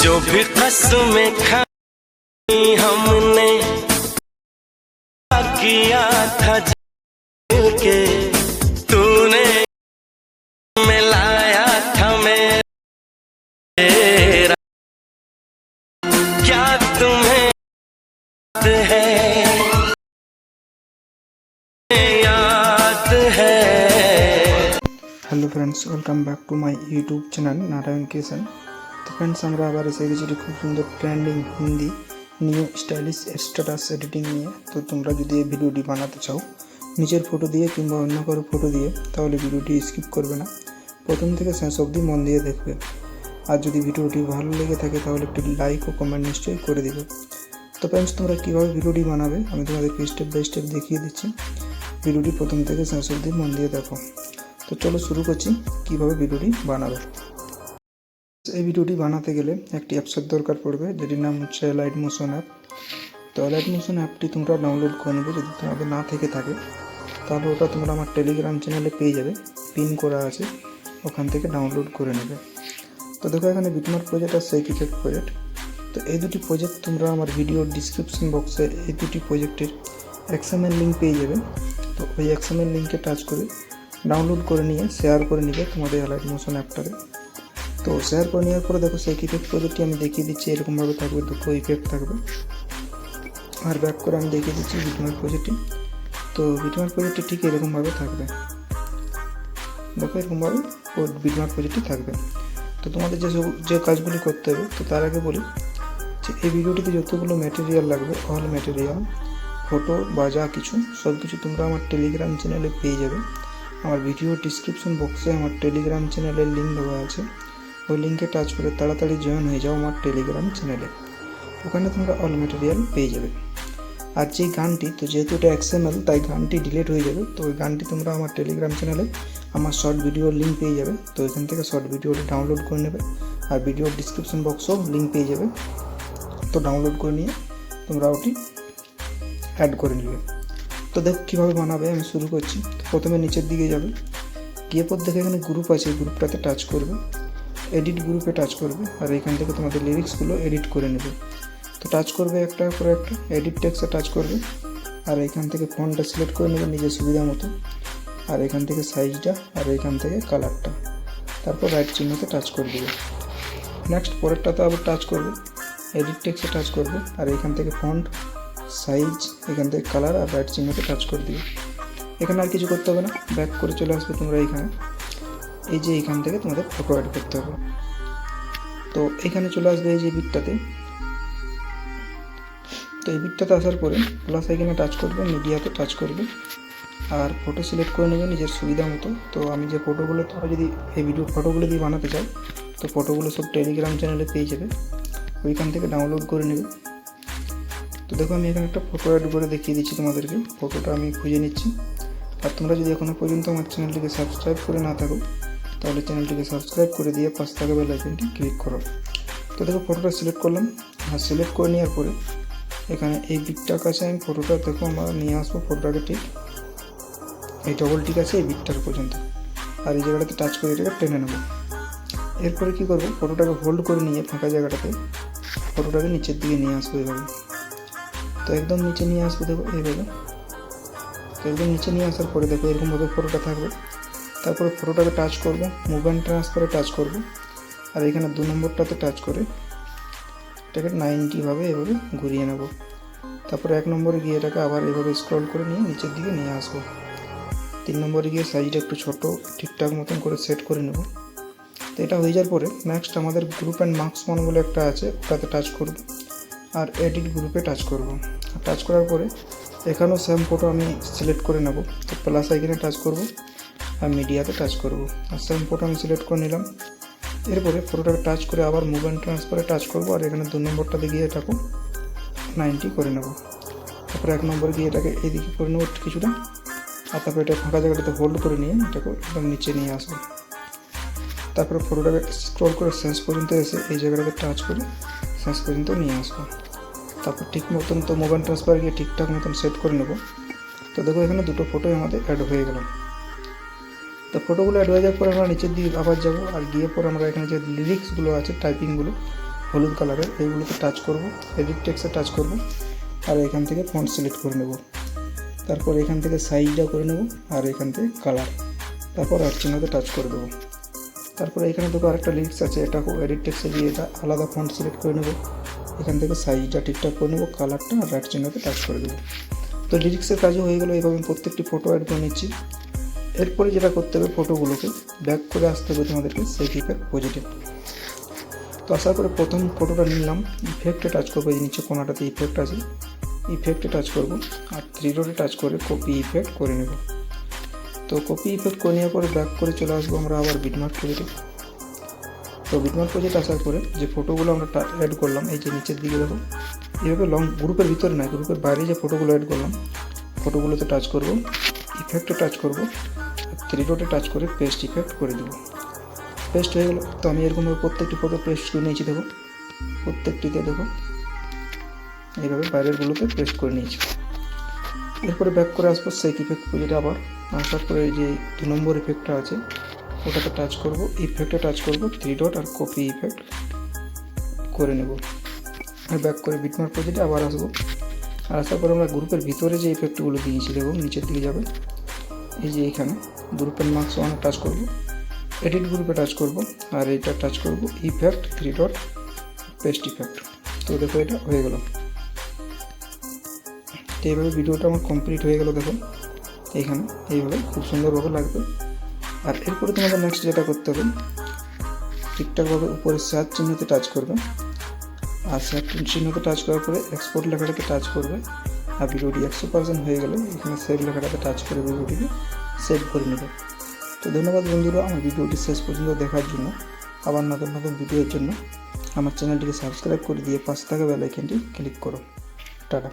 जो भी कसमें खाई हमने किया था दिल के, तूने मिलाया था मेरा, क्या तुम्हें याद है। Hello friends, welcome back to my YouTube channel Narayan kitchen. তো ফ্রেন্ডস, আমরা আবার এসে গেছি খুব সুন্দর trending Hindi new stylish status editing নিয়ে। তো তোমরা যদি এই ভিডিওটি বানাতে চাও নিজের ফটো দিয়ে কিংবা অন্য কারো ফটো দিয়ে, তাহলে ভিডিওটি স্কিপ করবে না, প্রথম থেকে শেষ অবধি মন দিয়ে দেখবে। আর যদি ভিডিওটি ভালো লেগে থাকে তাহলে একটি লাইক ও কমেন্ট নিশ্চয়ই করে দিবে। তো ফ্রেন্ডস, তোমরা কীভাবে ভিডিওটি বানাবে আমি তোমাদেরকে স্টেপ বাই স্টেপ দেখিয়ে দিচ্ছি। ভিডিওটি প্রথম থেকে শেষ অবধি মন দিয়ে দেখো। তো চলো শুরু করছি কীভাবে ভিডিওটি বানাবে। এই ভিডিওটি বানাতে গেলে একটি অ্যাপসের দরকার পড়বে, যেটির নাম হচ্ছে লাইট মোশন অ্যাপ। তো লাইট মোশন অ্যাপটি তোমরা ডাউনলোড করে নেবে। যদি তোমাদের না থেকে থাকে তাহলে ওটা তোমরা আমার টেলিগ্রাম চ্যানেলে পেয়ে যাবে, পিন করা আছে, ওখান থেকে ডাউনলোড করে নেবে। তো দেখো এখানে বিটমার্ক প্রজেক্ট আর শেক ইফেক্ট প্রজেক্ট। তো এই দুটি প্রজেক্ট তোমরা আমার ভিডিওর ডিসক্রিপশন বক্সে এই দুটি প্রজেক্টের XML লিঙ্ক পেয়ে যাবে। তো ওই XML লিঙ্কে টাচ করে ডাউনলোড করে নিয়ে শেয়ার করে নিবে তোমাদের লাইট মোশন অ্যাপটাকে। তো শেয়ার করে নেওয়ার পরে দেখো সেই ইফেক্ট প্রজেক্টটি আমি দেখিয়ে দিচ্ছি, এরকমভাবে থাকবে, দুটো ইফেক্ট থাকবে। আর ব্যাক করে আমি দেখিয়ে দিচ্ছি বিটমার্ক প্রজেক্টটি। তো বিটমার্ক প্রজেক্টটি ঠিক এরকমভাবে থাকবে, দেখো এরকমভাবে বিটমার্ক প্রজেক্টটি থাকবে। তো তোমাদের যে কাজগুলি করতে হবে, তো তার আগে বলি যে এই ভিডিওটিতে যতগুলো ম্যাটেরিয়াল লাগবে, অল ম্যাটেরিয়াল, ফটো বা যা কিছু সব কিছু তোমরা আমার টেলিগ্রাম চ্যানেলে পেয়ে যাবে। আমার ভিডিও ডিসক্রিপশন বক্সে আমার টেলিগ্রাম চ্যানেলের লিঙ্ক দেওয়া আছে, ওই লিঙ্কে টাচ করে তাড়াতাড়ি জয়েন হয়ে যাও আমার টেলিগ্রাম চ্যানেলে। ওখানে তোমরা অল ম্যাটেরিয়াল পেয়ে যাবে। আর যে গানটি, তো যেহেতু এটা XML তাই গানটি ডিলিট হয়ে যাবে। তো ওই গানটি তোমরা আমার টেলিগ্রাম চ্যানেলে আমার শর্ট ভিডিওর লিঙ্ক পেয়ে যাবে। তো এখান থেকে শর্ট ভিডিওটি ডাউনলোড করে নেবে, আর ভিডিওর ডিসক্রিপশন বক্সেও লিঙ্ক পেয়ে যাবে। তো ডাউনলোড করে নিয়ে তোমরা ওটি অ্যাড করে নেবে। তো দেখো কীভাবে বানাবে, আমি শুরু করছি। প্রথমে নিচের দিকে যাবে, গিয়ে পর দেখে এখানে গ্রুপ আছে, গ্রুপটাতে টাচ করবে, এডিট গ্রুপে টাচ করবে, আর এখান থেকে তোমাদের লিরিক্সগুলো এডিট করে নেবে। তো টাচ করবে একটা করে একটা, এডিট টেক্সটে টাচ করবে, আর এখান থেকে ফন্টটা সিলেক্ট করে নেবে নিজের সুবিধা মতো, আর এখান থেকে সাইজটা, আর এখান থেকে কালারটা, তারপর রাইট চিহ্নতে টাচ করে দেবে। নেক্সট পরেরটাতে আবার টাচ করবে, এডিট টেক্সটে টাচ করবে, আর এখান থেকে ফন্ট, সাইজ, এখান থেকে কালার, আর রাইট চিহ্নতে টাচ করে দিবে। এখানে আর কিছু করতে হবে না, ব্যাক করে চলে আসবে তোমরা এখানে। এই যে এখান থেকে তোমাদের ফটো অ্যাড করতে হবে। তো এখানে চলে আসবে এই যে বিটটাতে। তো এই বিটটাতে আসার পরে প্লাস এখানে টাচ করবে, মিডিয়াতে টাচ করবে, আর ফটো সিলেক্ট করে নেবে নিজের সুবিধা মতো। তো আমি যে ফটোগুলো, তোমরা যদি এই ভিডিও ফটোগুলো দিয়ে বানাতে চাও তো ফটোগুলো সব টেলিগ্রাম চ্যানেলে পেয়ে যাবে, ওইখান থেকে ডাউনলোড করে নেবে। তো দেখো আমি এখানে একটা ফটো অ্যাড করে দেখিয়ে দিচ্ছি তোমাদেরকে, ফটোটা আমি খুঁজে নিচ্ছি। আর তোমরা যদি এখনও পর্যন্ত আমার চ্যানেলটিকে সাবস্ক্রাইব করে না থাকো তাহলে চ্যানেলটিকে সাবস্ক্রাইব করে দিয়ে পাশে থাকা বেল আইকনটি ক্লিক করো। তো দেখো ফটোটা সিলেক্ট করলাম, আর সিলেক্ট করে নেওয়ার পরে এখানে এই বিটটার কাছে আমি ফটোটা দেখো আমরা নিয়ে আসবো, ফটোটাকে ঠিক এই ডবল টিক আছে এই বিটটার পর্যন্ত, আর এই জায়গাটাতে টাচ করে এটাকে টেনে নেবো। এরপরে কী করবো, ফটোটাকে হোল্ড করে নিয়ে ফাঁকা জায়গাটাতে ফটোটাকে নিচের দিকে নিয়ে আসবো এইভাবে। তো একদম নিচে নিয়ে আসবো, দেখো এইভাবে। তো একদম নিচে নিয়ে আসার পরে দেখো এরকমভাবে ফটোটা থাকবে। তারপরে ফটোটাকে টাচ করব, মুভ অ্যান্ড ট্রান্সফারে টাচ করব, আর এখানে 2 নম্বরটাতে টাচ করে এটাকে 90ভাবে এভাবে ঘুরিয়ে নেব। তারপরে 1 নম্বরে গিয়ে এটাকে আবার এভাবে স্ক্রল করে নিয়ে নিচের দিকে নিয়ে আসবো। 3 নম্বরে গিয়ে সাইজটা একটু ছোট ঠিকঠাক মতন করে সেট করে নেব। তো এটা হয়ে যাওয়ার পরে নেক্সট আমাদের গ্রুপ অ্যান্ড মার্কস ওয়ান বলে একটা আছে, ওটাতে টাচ করব, আর এডিট গ্রুপে টাচ করব। টাচ করার পরে এখানেও সেম ফটো আমি সিলেক্ট করে নেব। তো প্লাস আইকনে টাচ করব, আর মিডিয়াতে টাচ করব, আর সেম ফটো আমি সিলেক্ট করে নিলাম। এরপরে ফটোটাকে টাচ করে আবার মুভ অ্যান্ড ট্রান্সফারে টাচ করব, আর এখানে 2 নম্বরটাতে গিয়ে এটাকে 90 করে নেব। তারপরে 1 নম্বরে গিয়ে এটাকে এইদিকে করে নেব কিছুটা, আর তারপরে এটা ফাঁকা জায়গাটাতে হোল্ড করে নিয়ে এটাকে একদম নিচে নিয়ে আসবো। তারপরে ফটোটাকে স্ক্রল করে শেষ পর্যন্ত এসে এই জায়গাটাতে টাচ করে শেষ পর্যন্ত নিয়ে আসবো। তারপর ঠিক মতন তো মুভ অ্যান্ড ট্রান্সফার গিয়ে ঠিকঠাক মতন সেট করে নেব। তো দেখো এখানে দুটো ফটোই আমাদের অ্যাড হয়ে গেল। তো ফটোগুলো অ্যাড হয়ে যাওয়ার পরে আমরা নিচের দিকে আবার যাব, আর গিয়ে পরে আমরা এখানে যে লিরিক্সগুলো আছে টাইপিংগুলো হলুদ কালারের, এইগুলোতে টাচ করব, এডিট টেক্সটে টাচ করব আর এখান থেকে ফন্ট সিলেক্ট করে নেব। তারপর এখান থেকে সাইজটা করে নেব আর এখান থেকে কালার, তারপর আর চিহ্নতে টাচ করে দেবো। তারপরে এখানে দেখো আরেকটা লিরিক্স আছে, এটাকেও এডিট টেক্সটে গিয়ে এটা আলাদা ফন্ট সিলেক্ট করে নেব, এখান থেকে সাইজটা ঠিকঠাক করে নেব, কালারটা আর রাইট চিহ্নতে টাচ করে দেবো। তো লিরিক্সের কাজও হয়ে গেলো। এইভাবে আমি প্রত্যেকটি ফটো অ্যাড করে নিচ্ছি। এরপরে যেটা করতে হবে, ফটোগুলোকে ব্যাক করে আসতে হবে তোমাদেরকে সেভ ইফেক্ট পজিটিভ। তো আসার পরে প্রথম ফটোটা নিলাম, ইফেক্টে টাচ করবো, এই নিচে কোনাটাতে ইফেক্ট আছে, ইফেক্টে টাচ করব আর 3 ডটে টাচ করে কপি ইফেক্ট করে নেব। তো কপি ইফেক্ট করে নেওয়ার পরে ব্যাক করে চলে আসবো আমরা আবার বিটমার্ক প্রজেক্টে। তো বিটমার্ক প্রজেক্ট আসার পরে যে ফটোগুলো আমরা অ্যাড করলাম, এই যে নিচের দিকে দেখো, এইভাবে লং গ্রুপের ভিতরে নয়, গ্রুপের বাইরে যে ফটোগুলো অ্যাড করলাম, ফটোগুলোতে টাচ করব, ইফেক্টে টাচ করব, 3 ডটে টাচ করে পেস্ট ইফেক্ট করে দেবো। পেস্ট হয়ে গেলো। তো আমি এরকমভাবে প্রত্যেকটি ফটো পেস্ট করে নিয়েছি, দেখো প্রত্যেকটিতে দেখো এইভাবে বাইরেরগুলোতে পেস্ট করে নিয়েছি। এরপরে ব্যাক করে আসবো সেক ইফেক্ট প্রজেক্টে আবার। আসার পরে যে 2 নম্বর ইফেক্টটা আছে ওটাতে টাচ করব, ইফেক্টে টাচ করব, 3 ডট আর কপি ইফেক্ট করে নেব। আর ব্যাক করে বিটমার্ক প্রজেক্টে আবার আসবো। আর আসার পরে আমরা গ্রুপের ভিতরে যে ইফেক্টগুলো দিয়েছি দেখো নিচের দিকে যাবে, এই যে এখানে গ্রুপের মার্কস 1 টাচ করব, এডিট গ্রুপে টাচ করব আর এটা টাচ করব ইফেক্ট 3 ডট পেস্ট ইফেক্ট। তো দেখো এটা হয়ে গেল। তো এইভাবে ভিডিওটা আমার কমপ্লিট হয়ে গেল। দেখো এইখানে এইভাবে খুব সুন্দরভাবে লাগবে। আর এরপরে তোমাদের নেক্সট যেটা করতে হবে, ঠিকঠাকভাবে উপরে সার্চ চিহ্নতে টাচ করবে আর সার্চ চিহ্নতে টাচ করার পরে এক্সপোর্ট লেখাটাকে টাচ করবে আর ভিডিওটি 100% হয়ে গেলে এখানে সেভ লেখাটাকে টাচ করে ভিডিওটিকে সেভ করে নেবে। তো ধন্যবাদ বন্ধুরা আমার ভিডিওটি শেষ পর্যন্ত দেখার জন্য। আবার নতুন নতুন ভিডিওর জন্য আমার চ্যানেলটিকে সাবস্ক্রাইব করে দিয়ে পাশে থাকা বেল আইকনটি ক্লিক করো। টাটা।